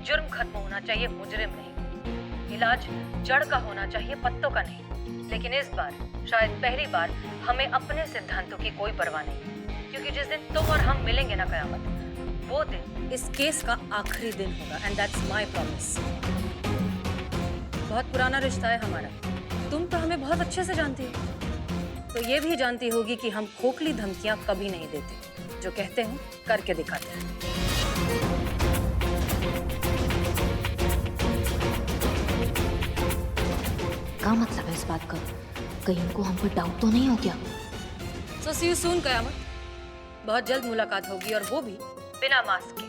जुर्म खत्म होना चाहिए, मुजरिम नहीं। इलाज जड़ का होना चाहिए, पत्तों का नहीं। लेकिन इस बार, शायद पहली बार, हमें अपने सिद्धांतों की कोई परवाह नहीं, क्योंकि जिस दिन तुम और हम मिलेंगे ना कयामत, वो दिन इस केस का आखिरी दिन होगा। And that's my promise. बहुत पुराना रिश्ता है हमारा। तुम तो हमें बहुत अच्छे से जानती हो, तो ये भी जानती होगी कि हम खोखली धमकियां कभी नहीं देते। जो कहते हैं करके दिखाते हैं। क्या मतलब है इस बात का? कहीं उनको हम पर डाउट तो नहीं हो गया? So see you soon कयामत। बहुत जल्द मुलाकात होगी, और वो भी बिना मास्क के।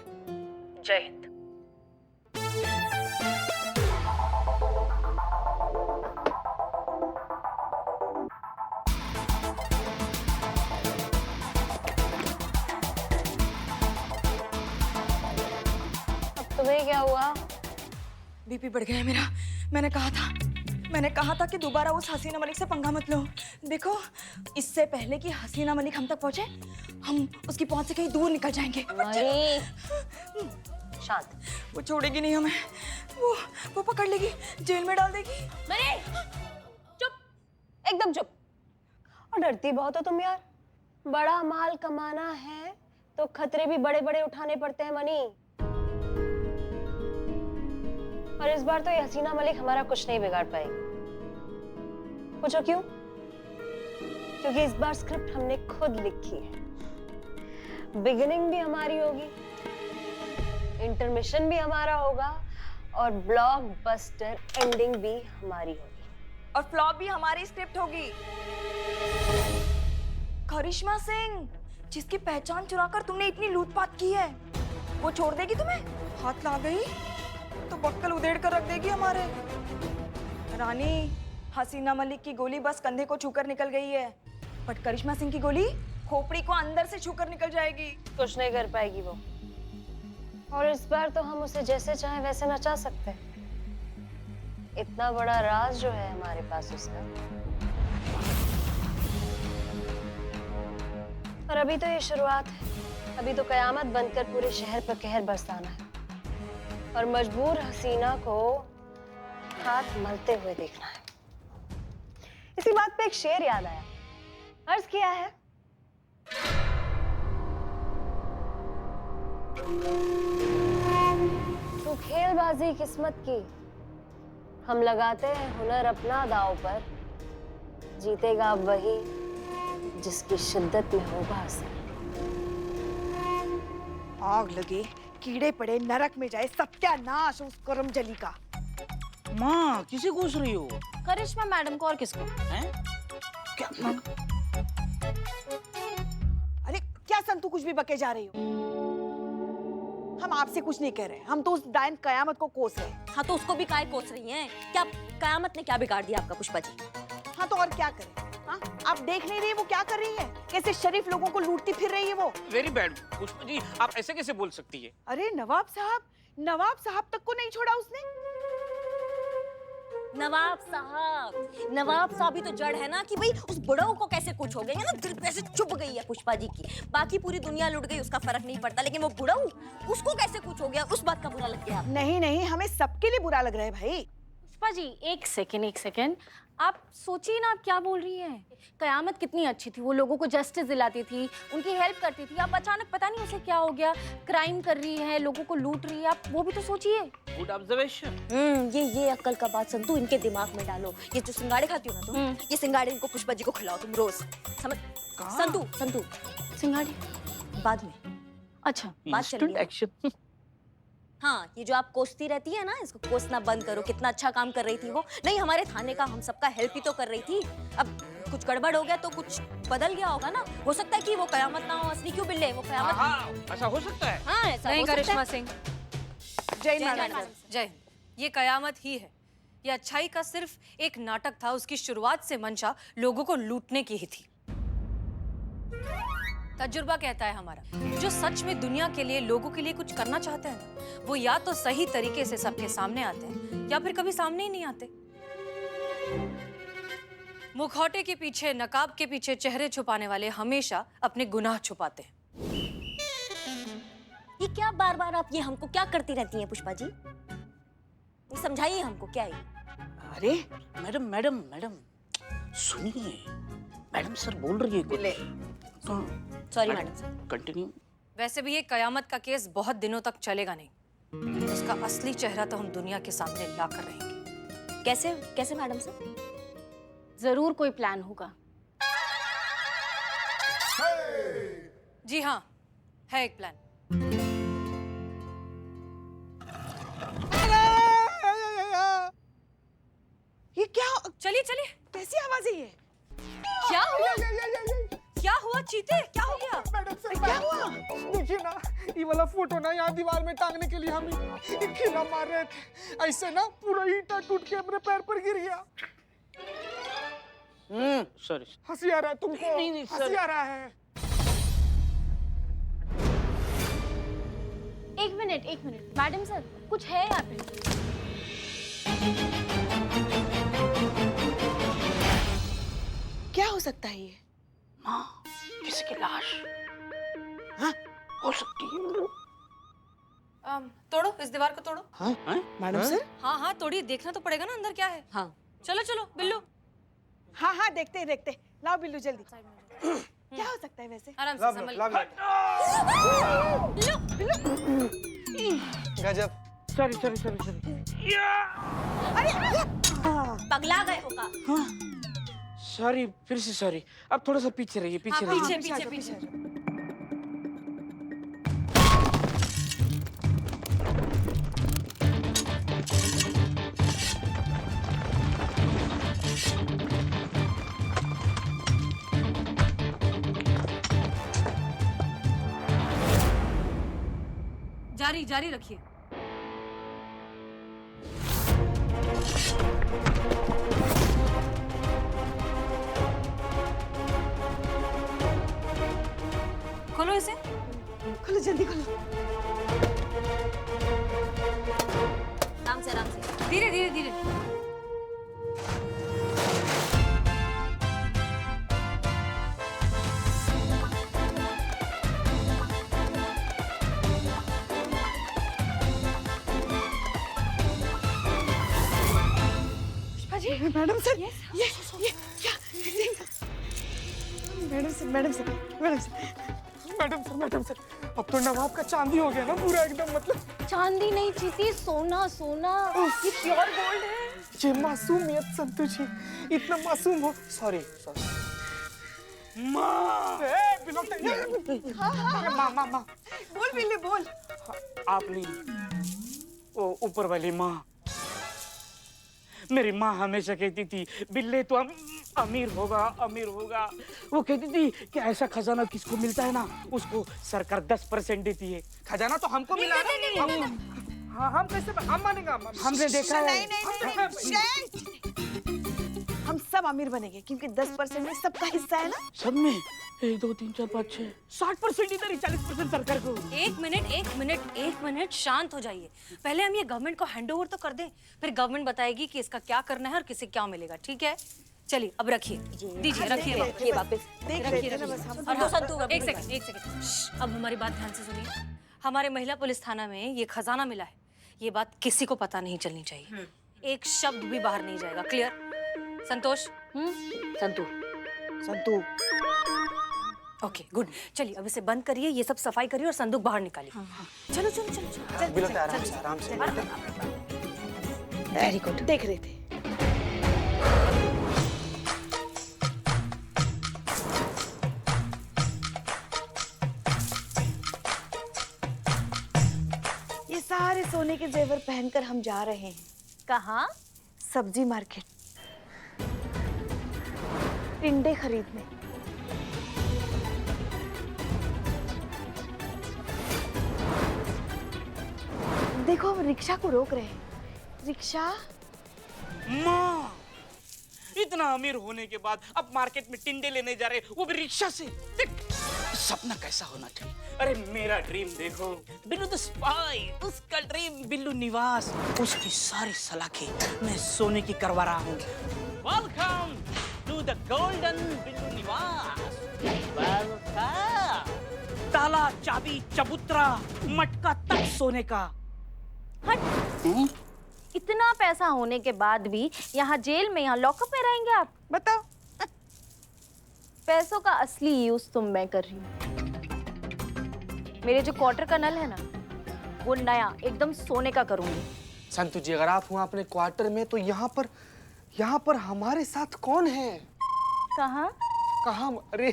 जय हिंद। अब तुम्हें क्या हुआ? बीपी बढ़ गया है मेरा। मैंने कहा था कि दोबारा उस हसीना मलिक से पंगा मत लो। देखो, इससे पहले कि हसीना मलिक हम तक पहुंचे, हम उसकी पहुंच से कहीं दूर निकल जाएंगे। शांत। वो छोड़ेगी नहीं हमें। वो पकड़ लेगी, जेल में डाल देगी। मनी, चुप, एकदम चुप। और डरती बहुत हो तुम यार। बड़ा माल कमाना है तो खतरे भी बड़े बड़े उठाने पड़ते हैं मनी। और इस बार तो ये हसीना मलिक हमारा कुछ नहीं बिगाड़ पाएगी। पूछो क्यों? क्योंकि इस बार स्क्रिप्ट हमने खुद लिखी है। बिगिनिंग भी हमारी होगी, इंटरमिशन भी हमारा होगा, और ब्लॉकबस्टर एंडिंग भी हमारी होगी। और फ्लॉप भी हमारी स्क्रिप्ट होगी। करिश्मा सिंह, जिसकी पहचान चुराकर तुमने इतनी लूटपाट की है, वो छोड़ देगी तुम्हें? हाथ ला गई तो बक्कल उधेड़ कर रख देगी हमारे। रानी, हसीना मलिक की गोली बस कंधे को छूकर निकल गई है, बट करिश्मा सिंह की गोली खोपड़ी को अंदर से छूकर निकल जाएगी। कुछ नहीं कर पाएगी वो। और इस बार तो हम उसे जैसे चाहे वैसे नचा सकते हैं। इतना बड़ा राज जो है हमारे पास उसका। और अभी तो ये शुरुआत है। अभी तो कयामत बनकर पूरे शहर पर कहर बरसाना है, और मजबूर हसीना को हाथ मलते हुए देखना है। इसी बात पे एक शेर याद आया। अर्ज किया है, तू खेलबाजी किस्मत की, हम लगाते हैं हुनर अपना दांव पर, जीतेगा वही जिसकी शिद्दत में होगा असर। आग लगे, कीड़े पड़े, नरक में जाए, सत्यानाश उस करमजली का। माँ, किसे कोस रही हो? करिश्मा मैडम को, और किसको? हैं? क्या? अरे क्या संतु कुछ भी बके जा रही हो? हम आपसे कुछ नहीं कह रहे, हम तो उस डायन कयामत को कोस रहे हैं। हाँ, तो उसको भी काहे कोस रही हैं? क्या कयामत ने क्या बिगाड़ दिया आपका पुष्पा जी? हाँ तो और क्या करें? हाँ, आप देख नहीं रही वो क्या कर रही है? कैसे शरीफ लोगों को लूटती फिर रही है वो। वेरी बैड पुष्पा जी, आप ऐसे कैसे बोल सकती है? अरे नवाब साहब तक को नहीं छोड़ा उसने। नवाब साहब ही तो जड़ है ना कि भाई उस बुढ़ऊ को कैसे कुछ हो गया है ना, दिल पे ऐसे चुभ गई है पुष्पा जी की। बाकी पूरी दुनिया लुट गई, उसका फर्क नहीं पड़ता, लेकिन वो बुढ़ऊ, उसको कैसे कुछ हो गया, उस बात का बुरा लग गया। नहीं, हमें सबके लिए बुरा लग रहा है भाई। पुष्पा जी, एक सेकेंड, आप सोचिए ना, आप क्या बोल रही हैं? कयामत कितनी अच्छी थी, वो लोगों को जस्टिस दिलाती थी, उनकी हेल्प करती थी। अब अचानक पता नहीं उसे क्या हो गया, क्राइम कर रही है, लोगों को लूट रही है। आप वो भी तो सोचिए। Good observation. ये अक्ल का बात संतु इनके दिमाग में डालो। ये जो सिंगाड़े खाती हो ना तुम, ये सिंगाड़े इनको पुष्पा जी को खिलाओ तुम रोज, समझ? संतु सिंगाड़ी बाद में। अच्छा, बात चल रही है। एक्शन। हाँ, ये जो आप कोसती रहती है ना, इसको कोसना बंद करो। कितना अच्छा काम कर रही थी वो, नहीं हमारे थाने का, हम सबका हेल्प ही तो कर रही थी। अब कुछ गड़बड़ हो गया तो कुछ बदल गया होगा ना। हो सकता है कि वो कयामत ना हो, असली क्यों बिल्ले, वो कयामत। हाँ, ऐसा हो सकता है। हाँ, ऐसा नहीं हो सकता करिश्मा है। सिंह, जय जय माता माता दी। जय हिंद। ये कयामत ही है। ये अच्छाई का सिर्फ एक नाटक था। उसकी शुरुआत से मंशा लोगों को लूटने की ही थी। तजुर्बा कहता है हमारा, जो सच में दुनिया के लिए, लोगों के लिए कुछ करना चाहते हैं ना, वो या तो सही तरीके से सबके सामने आते हैं, या फिर कभी सामने ही नहीं आते। मुखौटे के पीछे, नकाब के पीछे चेहरे छुपाने वाले हमेशा अपने गुनाह छुपाते हैं। ये क्या बार बार आप ये हमको क्या करती रहती हैं पुष्पा जी? ये समझाइए हमको क्या है? अरे मैडम मैडम मैडम सुनिए, मैडम सर बोल रही है कुछ तो सॉरी मैडम सर। कंटिन्यू। वैसे भी ये कयामत का केस बहुत दिनों तक चलेगा नहीं। उसका असली चेहरा तो हम दुनिया के सामने ला कर रहेंगे। कैसे कैसे मैडम सर? जरूर कोई प्लान होगा। जी हाँ, है एक प्लान। ये क्या? चलिए चलिए। कैसी आवाज है ये? क्या हुआ? क्या हुआ चीते? क्या हो गया? मैडम सर, क्या हुआ? देखिए ना, ये वाला फोटो ना यहाँ दीवार में टांगने के लिए हम एक खिला मार रहे थे, ऐसे ना पूरा ईंटा टूट के अपने पैर पर गिर गया। सॉरी। हंसी आ रहा है तुमको? नहीं, सर। हंसी आ रहा है? एक मिनट मैडम सर, कुछ है यहाँ पे। क्या हो सकता है ये? माँ, किसी की लाश। हाँ, हो सकती है। तोड़ो, इस दीवार को तोड़ो। हाँ? Madam sir? हाँ हाँ तोड़िए, देखना तो पड़ेगा ना अंदर क्या है। हाँ चलो चलो बिल्लू, हाँ हाँ, देखते। लाओ बिल्लू जल्दी। क्या हो सकता है वैसे? आराम से संभल। गजब। सॉरी। पगला गए होगा। सॉरी, फिर से सॉरी। अब थोड़ा सा पीछे रहिए, पीछे रहिए। पीछे। जारी रखिए। खोलो इसे। खोलो जल्दी खोलो। आराम से। धीरे। मैडम सर, ये क्या? मैडम सर, अब तो नवाब का चांदी हो गया ना पूरा एकदम, मतलब चांदी नहीं चीती, सोना। ये प्योर गोल्ड है। ये मासूमियत संतु जी, इतना मासूम हो। सॉरी। माँ, माँ। बोल बिल्ली बोल। आप नहीं, वो ऊपर वाली माँ। मेरी माँ हमेशा कहती थी बिल्ले तो अमीर होगा। वो कहती थी कि ऐसा खजाना किसको मिलता है ना, उसको सरकार 10% देती है। खजाना तो हमको मिला ना। हाँ, हम कैसे हम मानेंगे? हमने देखा है। हम सब अमीर बनेंगे क्योंकि 10% में सबका हिस्सा है ना। सब में 1 2 3 4 5 6 60% इधर, 40% सरकार को। एक मिनट शांत हो जाइए। पहले हम ये गवर्नमेंट को हैंडओवर तो कर दें, फिर गवर्नमेंट बताएगी कि इसका क्या करना है और किसे क्या मिलेगा। ठीक है, चलिए अब रखिए, दीजिए, रखिए ये वापस देख रहे थे ना बस हम। और हाँ, एक सेकंड। अब हमारी बात ध्यान से सुनिए। हमारे महिला पुलिस थाना में ये खजाना मिला है, ये बात किसी को पता नहीं चलनी चाहिए। एक शब्द भी बाहर नहीं जाएगा। Clear? Santosh? Santu. Okay good. चलिए अब इसे बंद करिए, ये सब सफाई करिए और संदूक बाहर निकालिए। चलो। बिल्कुल आराम से। Very good. देख रहे थे। ये सारे सोने के जेवर पहनकर हम जा रहे हैं। कहाँ? सब्जी मार्केट, टिंडे खरीदने। देखो हम रिक्शा को रोक रहे हैं। रिक्शा? माँ, इतना अमीर होने के बाद अब मार्केट में टिंडे लेने जा रहे, वो भी रिक्शा से। देख, सपना कैसा होना चाहिए। अरे मेरा ड्रीम देखो, बिल्लू द स्पाई, उसका ड्रीम बिल्लू निवास, उसकी सारी सलाखें मैं सोने की करवा रहा हूँ। Welcome to the golden Billu निवास। वेलकम। ताला, चाबी, चबूतरा, मटका तक सोने का। हट। इतना पैसा होने के बाद भी यहाँ जेल में, यहाँ लॉकअप में रहेंगे आप? बताओ। पैसों का असली यूज तो मैं कर रही हूँ। मेरे जो क्वार्टर का नल है ना, वो नया एकदम सोने का करूंगी। संतु जी, अगर आप हुआ अपने क्वार्टर में तो यहाँ पर हमारे साथ कौन है? कहाँ? कहाँ? अरे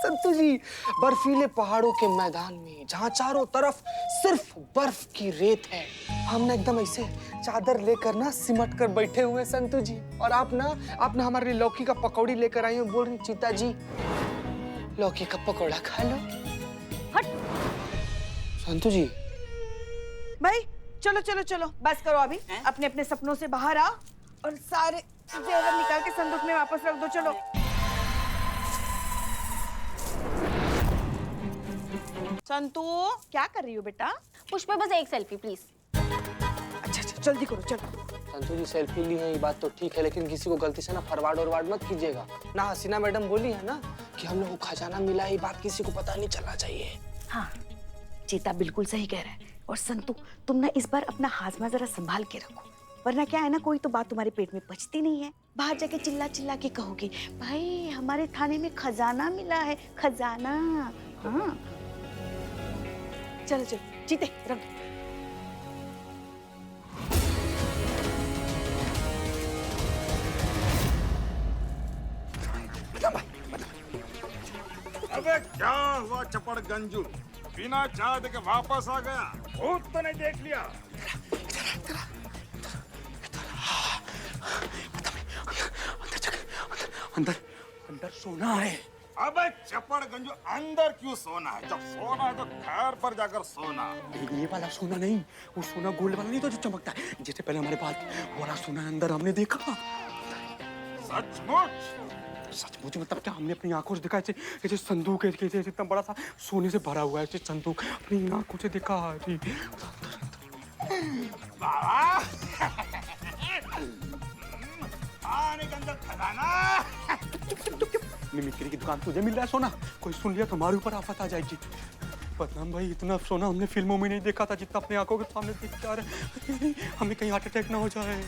संतु जी, बर्फीले पहाड़ों के मैदान में, जहाँ चारों तरफ सिर्फ बर्फ की रेत है, हम ना एकदम ऐसे चादर लेकर ना सिमट कर बैठे हुए हैं संतु जी। और आप ना हमारे लिए लौकी का पकौड़ी लेकर आई हो, बोल रही चीता जी लौकी का पकौड़ा खा लो। हट। संतु जी, भाई चलो चलो चलो, बस करो अभी। अपने अपने सपनों से बाहर आओ और सारे जेवर निकाल के संदूक में वापस रख दो। चलो। संतू, क्या कर रही हो बेटा? पुष्पा बस एक सेल्फी प्लीज। अच्छा अच्छा, जल्दी करो चलो। संतु जी सेल्फी ली है ये बात तो ठीक है, लेकिन किसी को गलती से ना फॉरवर्ड और मत कीजिएगा ना। हसीना मैडम बोली है ना कि हम लोग को खजाना मिला, ये बात किसी को पता नहीं चलना चाहिए। हाँ, चीता बिल्कुल सही कह रहा है। और संतू, तुम ना इस बार अपना हाजमा जरा संभाल के रखो, वरना क्या है ना, कोई तो बात तुम्हारे पेट में पचती नहीं है। बाहर जाके चिल्ला चिल्ला के कहोगे भाई हमारे थाने में खजाना मिला है, खजाना। हाँ चलो चलो, चीते रख दो। अबे क्या हुआ चपड़ गंजू, बिना चाय देके वापस आ गया? भूत तो नहीं देख लिया? अंदर सोना है। अबे चपड़ गंजू, अंदर क्यों सोना है? जब सोना है तो खैर पर जाकर सोना। ये वाला सोना नहीं, वो सोना गोल्ड वाला नहीं तो जो चमकता है, जैसे पहले हमारे बाल वो वाला सोना अंदर हमने देखा। सचमुच? सचमुच मतलब क्या? हमने अपनी आंखों से देखा, ऐसे संदूक ऐसे इतना बड़ा सा सोने से भरा हुआ है, ऐसे संदूक अपनी आंखों से देखा। आने के अंदर खजाना। मिमिक्री की दुकान तुझे मिल रहा है सोना, कोई सुन लिया तो हमारे ऊपर आफत आ जाएगी। बदनाम भाई, इतना सोना हमने फिल्मों में नहीं देखा था जितना अपनी आंखों के सामने देख जा रहे हैं। हमें कहीं हार्ट अटैक ना हो जाए।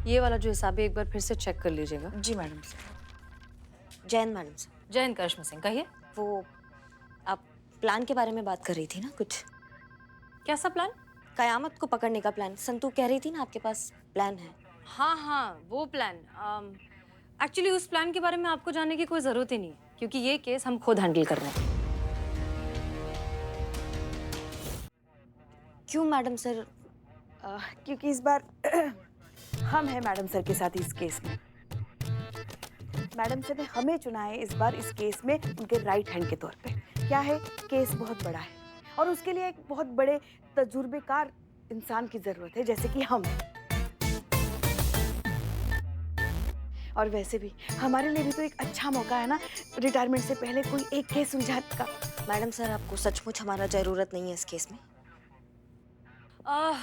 ये वाला जो हिसाब है एक बार फिर से चेक कर लीजिएगा। जी मैडम। जैन मैडम से जैन करिश्मा सिंह, कहिए। वो आप प्लान के बारे में बात कर रही थी ना कुछ? कैसा प्लान? कयामत को पकड़ने का प्लान। संतू कह रही थी ना आपके पास प्लान है। हाँ हाँ, वो प्लान। एक्चुअली उस प्लान के बारे में आपको जानने की कोई ज़रूरत ही नहीं है, क्योंकि ये केस हम खुद हैंडल कर रहे हैं। क्यों मैडम सर? क्योंकि इस बार हम हैं मैडम सर के साथ इस केस में। मैडम सर ने हमें चुना है इस बार इस केस में उनके राइट हैंड के तौर पे। क्या है, केस बहुत बड़ा है और उसके लिए एक बहुत बड़े तजुर्बेकार इंसान की जरूरत है, जैसे कि हम। और वैसे भी हमारे लिए भी तो एक अच्छा मौका है ना, रिटायरमेंट से पहले कोई एक केस सुलझाने का। मैडम सर, आपको सचमुच हमारा जरूरत नहीं है इस केस में?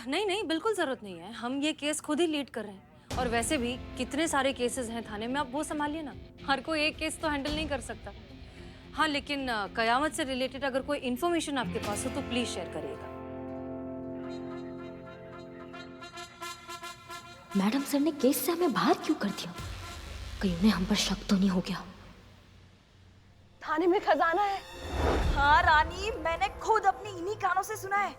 नहीं नहीं, बिल्कुल ज़रूरत नहीं है। हम ये केस खुद ही लीड कर रहे हैं। और वैसे भी कितने सारे केसेस हैं थाने में, आप वो संभालिए ना। हर कोई एक केस तो हैंडल नहीं कर सकता। हाँ, लेकिन कयामत से रिलेटेड अगर कोई इन्फॉर्मेशन आपके पास हो तो प्लीज शेयर करिएगा। मैडम सर ने केस से हमें बाहर क्यों कर दिया? कहीं उन्हें हम पर शक तो नहीं हो गया? थाने में खजाना है। हाँ रानी, मैंने खुद अपनी इन्हीं कानों से सुना है।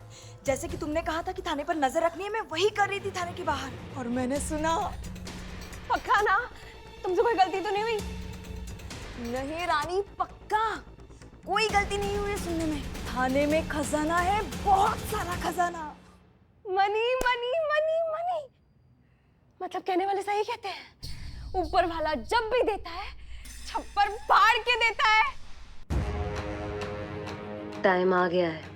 जैसे कि तुमने कहा था कि थाने पर नजर रखनी है, मैं वही कर रही थी थाने के बाहर, और मैंने सुना। पक्का ना? तुमसे कोई गलती तो नहीं हुई? नहीं रानी, पक्का कोई गलती नहीं हुई सुनने में। थाने में खजाना है, बहुत सारा खजाना। मनी मनी मनी मनी, मतलब कहने वाले सही कहते हैं, ऊपर वाला जब भी देता है छप्पर फाड़ के देता है। टाइम आ गया है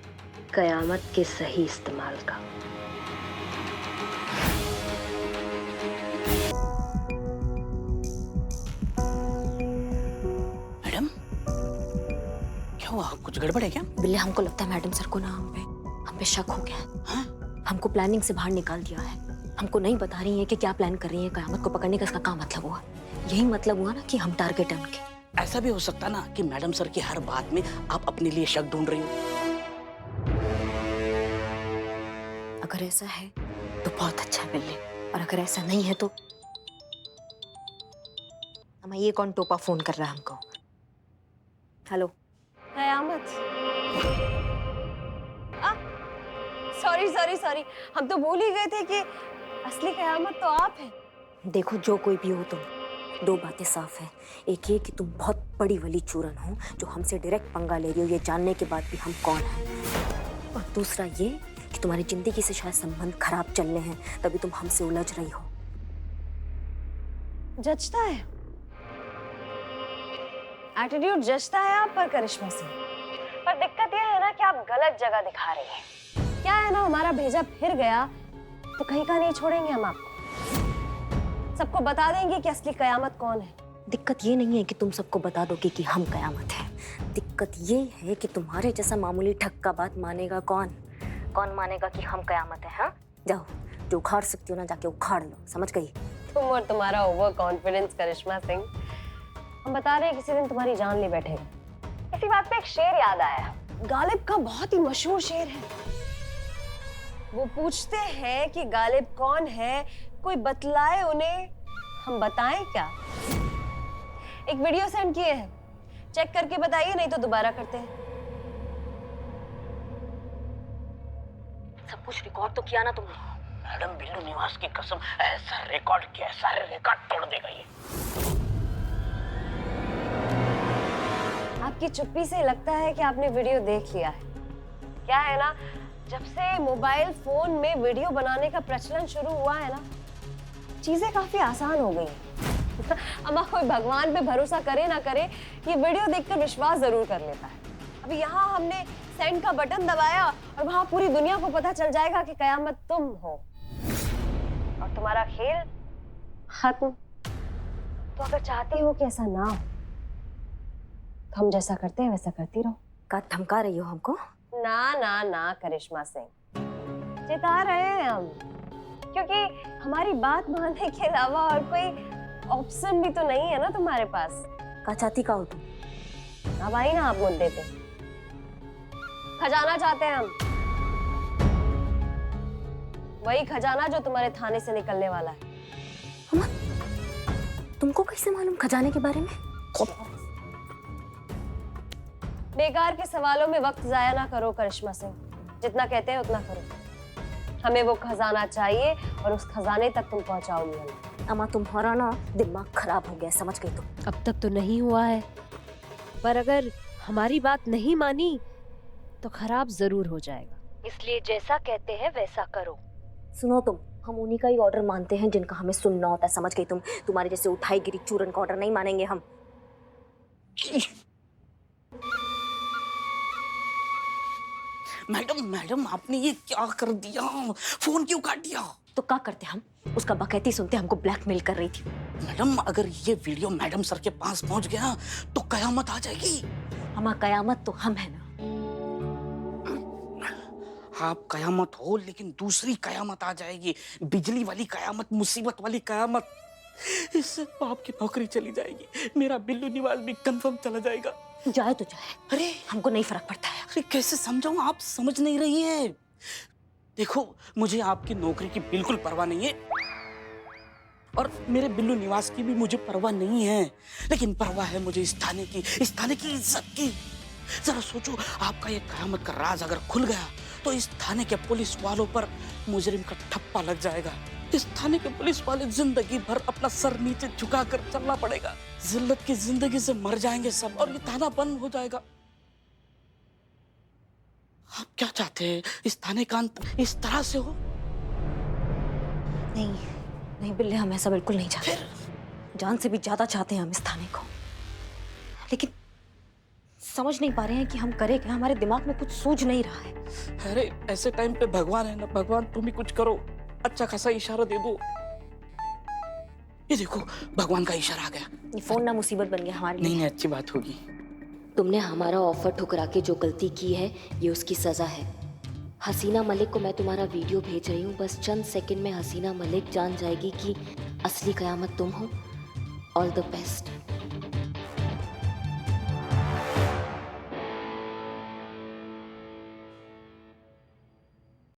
कयामत के सही इस्तेमाल का। मैडम, क्या हुआ? कुछ गड़बड़ है क्या? बिल्ले, हमको लगता है मैडम सर को ना हम पे शक हो गया है। हाँ? हमको प्लानिंग से बाहर निकाल दिया है। हमको नहीं बता रही है कि क्या प्लान कर रही है। कयामत को पकड़ने का इसका क्या मतलब हुआ? यही मतलब हुआ ना कि हम टारगेट है उनके। ऐसा भी हो सकता ना कि मैडम सर की हर बात में आप अपने लिए शक ढूंढ रही हो। अगर ऐसा है तो बहुत अच्छा है बिल्ली, और अगर ऐसा नहीं है तो हमें ये कौन टोपा फोन कर रहा है हमको? हेलो। कयामत। सॉरी सॉरी सॉरी, हम तो भूल ही गए थे कि असली कयामत तो आप हैं। देखो जो कोई भी हो तुम, दो बातें साफ है। एक ये कि तुम बहुत बड़ी वली चूरन हो जो हमसे डायरेक्ट पंगा ले रही हो ये जानने के बाद भी हम कौन हैं, और दूसरा ये कि तुम्हारी जिंदगी से शायद संबंध खराब चल रहे हैं तभी तुम हमसे उलझ रही हो। जचता है, एटीट्यूड जचता है आप पर करिश्मा सिंह, पर दिक्कत यह है ना कि आप गलत जगह दिखा रही हैं। क्या है ना, हमारा भेजा फिर गया तो कहीं का नहीं छोड़ेंगे हम आपको। सबको बता देंगे कि असली कयामत कौन है। दिक्कत ये नहीं है कि तुम सबको बता दोगे कि हम कयामत है। दिक्कत ये है कि तुम्हारे जैसा मामूली ठग का बात मानेगा कौन? कौन मानेगा कि हम कयामत है? हाँ, जाओ जो उखाड़ सकती हो ना जाके उखाड़ लो, समझ गई? तुम और तुम्हारा ओवर कॉन्फिडेंस करिश्मा सिंह। हम बता रहे हैं किसी दिन तुम्हारी जान ले बैठेगा। इसी बात पे एक शेर याद आया, गालिब का बहुत ही मशहूर शेर है। वो पूछते हैं कि गालिब कौन है, कोई बतलाए उन्हें, हम बताएं क्या? एक वीडियो सेंड किए हैं, चेक करके बताइए, नहीं तो दोबारा करते हैं। सब कुछ रिकॉर्ड तो किया ना तुमने? मैडम बिल्लू निवास की कसम, ऐसा रिकॉर्ड किया, सारे रिकॉर्ड तोड़ देगा ये। आपकी चुप्पी से लगता है कि आपने वीडियो देख लिया है। क्या है ना, जब से मोबाइल फोन में वीडियो बनाने का प्रचलन शुरू हुआ है ना, चीजें काफी आसान हो गई हैं। अम्मा कोई भगवान पे भरोसा करे ना करे, ये वीडियो देखकर विश्वास जरूर कर लेता है। अभी यहाँ हमने सेंड का बटन दबाया और वहां पूरी दुनिया को पता चल जाएगा कि कयामत तुम हो और तुम्हारा खेल खत्म। तो अगर चाहती हो कि ऐसा ना हो तो हम जैसा करते हैं वैसा करती रहो। का धमका रही हो हमको? ना ना ना करिश्मा सिंह, चिता रहे हैं हम, क्योंकि हमारी बात मानने के अलावा और कोई ऑप्शन भी तो नहीं है ना तुम्हारे पास। का चाहती का हो तुम? अब आई ना आप मुद्दे पे। खजाना चाहते हैं हम, वही खजाना जो तुम्हारे थाने से निकलने वाला है। तुमको कैसे मालूम खजाने के बारे में? बेकार के सवालों में वक्त जाया ना करो करिश्मा सिंह, जितना कहते हैं उतना करो। हमें वो खजाना चाहिए और उस खजाने तक तुम पहुंचाओगी हमें। अम्मा तुम्हारा ना दिमाग खराब हो गया, समझ गई तुम? अब तक तो नहीं हुआ है, पर अगर हमारी बात नहीं मानी तो खराब जरूर हो जाएगा। इसलिए जैसा कहते हैं वैसा करो। सुनो तुम, हम उन्हीं का ही ऑर्डर मानते हैं जिनका हमें सुनना होता है, समझ गई तुम? तुम्हारे जैसे उठाई गिरी चूरन का ऑर्डर नहीं मानेंगे हम। मैडम मैडम आपने ये क्या कर दिया? फोन क्यों काट दिया? तो क्या करते हम? उसका बकैती सुनते हमको ब्लैकमेल कर रही थी। मैडम अगर ये वीडियो मैडम सर के पास पहुंच गया तो कयामत आ जाएगी। हमारा कयामत तो हम है ना। आप कयामत हो लेकिन दूसरी कयामत आ जाएगी, बिजली वाली कयामत, मुसीबत वाली कयामत। इससे बाप की नौकरी चली जाएगी, मेरा बिल्लू निवास भी कंफर्म चला जाएगा। जाए तो जाए, अरे हमको नहीं फर्क पड़ता है। अरे कैसे समझाऊं, आप समझ नहीं रही है। देखो मुझे आपकी नौकरी की बिल्कुल परवाह नहीं है और मेरे बिल्लू निवास की भी मुझे परवाह नहीं है, लेकिन परवाह है मुझे इस थाने की इज्जत की। जरा सोचो, आपका ये कयामत का राज अगर खुल गया तो इस थाने के पुलिस वालों पर मुजरिम का ठप्पा लग जाएगा। इस थाने के पुलिस वाले जिंदगी भर अपना सर नीचे झुकाकर चलना पड़ेगा। जिल्लत की जिंदगी से मर जाएंगे सब और ये थाना बंद हो जाएगा। आप क्या चाहते हैं, इस थाने का अंत इस तरह से हो? नहीं नहीं बिल्ले, हम ऐसा बिल्कुल नहीं चाहते। जान से भी ज्यादा चाहते हैं हम इस थाने को, लेकिन समझ नहीं पा रहे हैं कि हम करें क्या। हमारे दिमाग में कुछ सूझ नहीं रहा है। अरे ऐसे टाइम पे भगवान है ना, भगवान तुम ही कुछ करो, अच्छा खासा इशारा दे दो। ये देखो भगवान का इशारा आ गया। ये फोन ना मुसीबत बन गया हमारे लिए। नहीं अच्छी बात होगी। तुमने हमारा ऑफर ठुकरा के जो गलती की है ये उसकी सजा है। हसीना मलिक को मैं तुम्हारा वीडियो भेज रही हूँ, बस चंद सेकंड में हसीना मलिक जान जाएगी कि असली कयामत तुम हो। All the best.